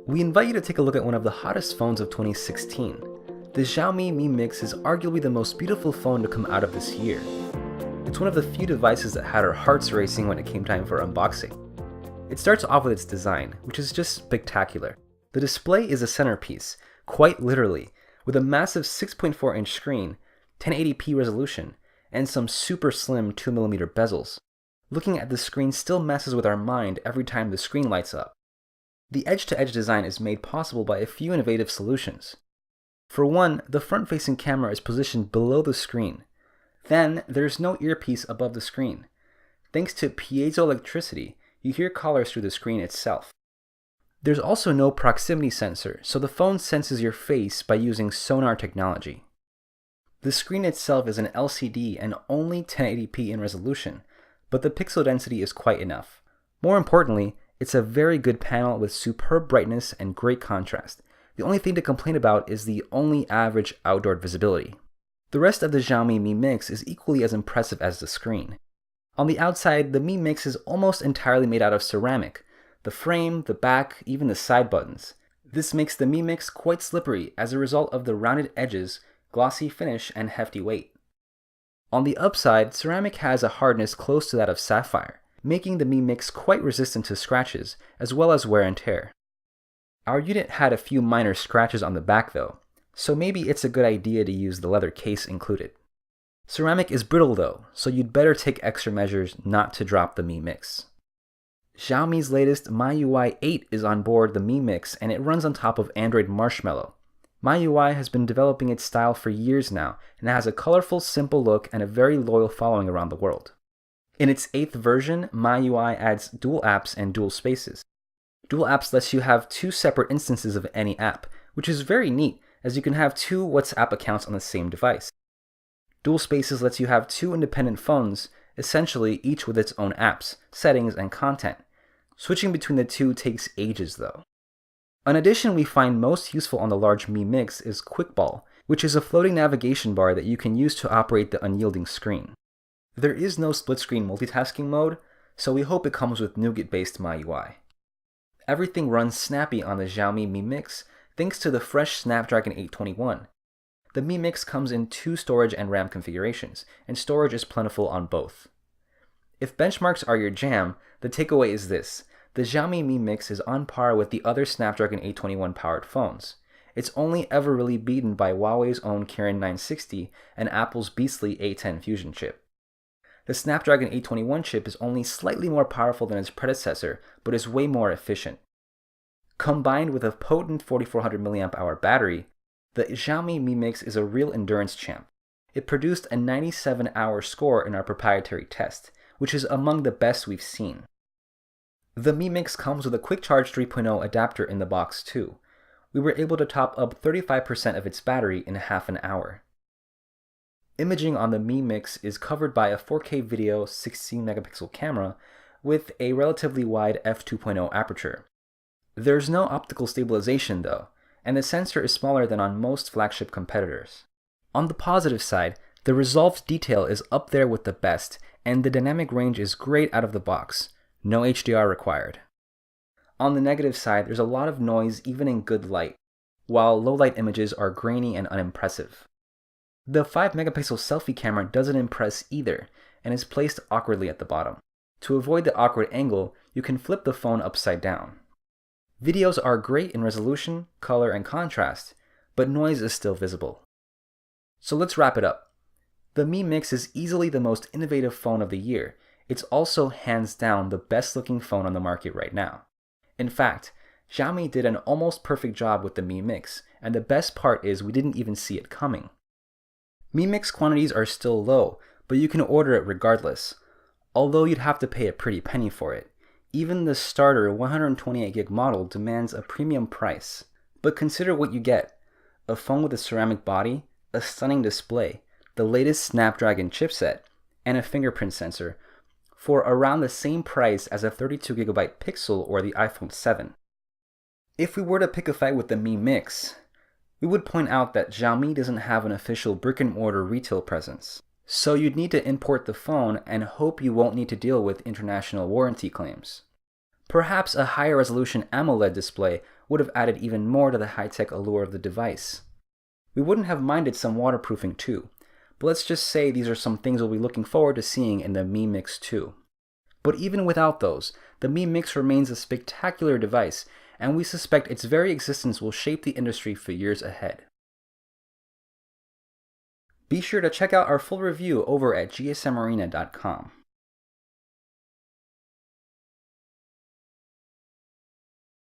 we invite you to take a look at one of the hottest phones of 2016. The Xiaomi Mi Mix is arguably the most beautiful phone to come out of this year. It's one of the few devices that had our hearts racing when it came time for unboxing. It starts off with its design, which is just spectacular. The display is a centerpiece, quite literally, with a massive 6.4-inch screen, 1080p resolution, and some super slim 2mm bezels. Looking at the screen still messes with our mind every time the screen lights up. The edge-to-edge design is made possible by a few innovative solutions. For one, the front-facing camera is positioned below the screen. Then, there's no earpiece above the screen. Thanks to piezoelectricity, you hear callers through the screen itself. There's also no proximity sensor, so the phone senses your face by using sonar technology. The screen itself is an LCD and only 1080p in resolution, but the pixel density is quite enough. More importantly, it's a very good panel with superb brightness and great contrast. The only thing to complain about is the only average outdoor visibility. The rest of the Xiaomi Mi Mix is equally as impressive as the screen. On the outside, the Mi Mix is almost entirely made out of ceramic. The frame, the back, even the side buttons. This makes the Mi Mix quite slippery as a result of the rounded edges, glossy finish, and hefty weight. On the upside, ceramic has a hardness close to that of sapphire, making the Mi Mix quite resistant to scratches, as well as wear and tear. Our unit had a few minor scratches on the back though, so maybe it's a good idea to use the leather case included. Ceramic is brittle though, so you'd better take extra measures not to drop the Mi Mix. Xiaomi's latest MIUI 8 is on board the Mi Mix and it runs on top of Android Marshmallow. MIUI has been developing its style for years now and has a colorful, simple look and a very loyal following around the world. In its 8th version, MIUI adds dual apps and dual spaces. Dual apps lets you have two separate instances of any app, which is very neat as you can have two WhatsApp accounts on the same device. Dual spaces lets you have two independent phones, essentially each with its own apps, settings, and content. Switching between the two takes ages though. An addition we find most useful on the large Mi Mix is Quickball, which is a floating navigation bar that you can use to operate the unyielding screen. There is no split-screen multitasking mode, so we hope it comes with Nougat-based MIUI. Everything runs snappy on the Xiaomi Mi Mix thanks to the fresh Snapdragon 821. The Mi Mix comes in two storage and RAM configurations, and storage is plentiful on both. If benchmarks are your jam, the takeaway is this. The Xiaomi Mi Mix is on par with the other Snapdragon 821 powered phones. It's only ever really beaten by Huawei's own Kirin 960 and Apple's beastly A10 Fusion chip. The Snapdragon 821 chip is only slightly more powerful than its predecessor, but is way more efficient. Combined with a potent 4400 mAh battery, the Xiaomi Mi Mix is a real endurance champ. It produced a 97-hour score in our proprietary test, which is among the best we've seen. The Mi Mix comes with a Quick Charge 3.0 adapter in the box too. We were able to top up 35% of its battery in half an hour. Imaging on the Mi Mix is covered by a 4K video 16-megapixel camera with a relatively wide f2.0 aperture. There's no optical stabilization though, and the sensor is smaller than on most flagship competitors. On the positive side, the resolved detail is up there with the best, and the dynamic range is great out of the box. No HDR required. On the negative side, there's a lot of noise even in good light, while low-light images are grainy and unimpressive. The 5-megapixel selfie camera doesn't impress either, and is placed awkwardly at the bottom. To avoid the awkward angle, you can flip the phone upside down. Videos are great in resolution, color, and contrast, but noise is still visible. So let's wrap it up. The Mi Mix is easily the most innovative phone of the year. It's also hands down the best looking phone on the market right now. In fact, Xiaomi did an almost perfect job with the Mi Mix, and the best part is we didn't even see it coming. Mi Mix quantities are still low, but you can order it regardless, although you'd have to pay a pretty penny for it. Even the starter 128GB model demands a premium price. But consider what you get: a phone with a ceramic body, a stunning display, the latest Snapdragon chipset, and a fingerprint sensor, for around the same price as a 32GB Pixel or the iPhone 7. If we were to pick a fight with the Mi Mix, we would point out that Xiaomi doesn't have an official brick-and-mortar retail presence, so you'd need to import the phone and hope you won't need to deal with international warranty claims. Perhaps a higher resolution AMOLED display would have added even more to the high-tech allure of the device. We wouldn't have minded some waterproofing too, but let's just say these are some things we'll be looking forward to seeing in the Mi Mix 2. But even without those, the Mi Mix remains a spectacular device, and we suspect its very existence will shape the industry for years ahead. Be sure to check out our full review over at gsmarena.com.